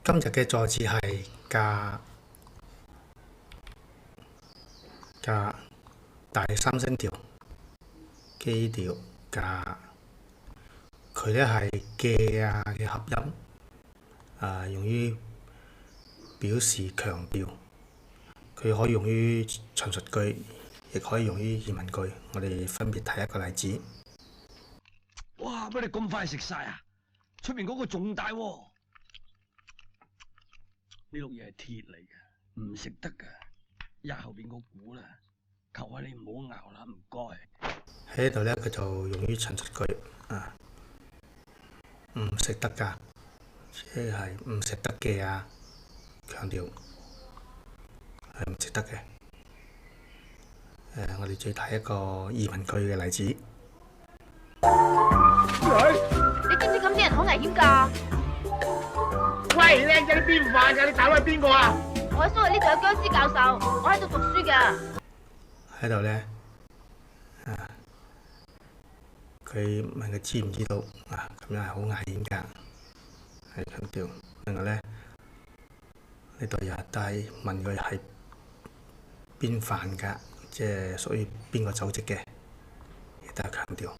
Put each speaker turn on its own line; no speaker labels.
今日嘅助詞係加第三聲調基調加，佢咧係嘅啊嘅合音，用於表示強調。佢可以用於陳述句，亦可以用於疑問句。我哋分別睇一個例子。
哇！乜你咁快食晒啊？出面嗰個仲大喎！呢碌嘢係鐵嚟嘅，唔食得㗎。壓後邊個鼓啦，求下你唔好咬啦，唔該。
喺呢度咧，佢就用於陳述句唔食得㗎，即係唔食得嘅啊，強調係唔食得嘅。我哋再睇一個疑問句嘅例子。
你知唔知咁啲人好危險㗎？
喂，靚仔，你邊飯㗎？你打開邊個啊？
我喺蘇黎呢度有僵屍教授，我喺度讀書㗎。
喺度咧，佢問佢知唔知道咁樣係好危險㗎，係強調。另外咧，呢度又係問佢係邊範㗎，即係屬於邊個組織嘅，亦都係強調。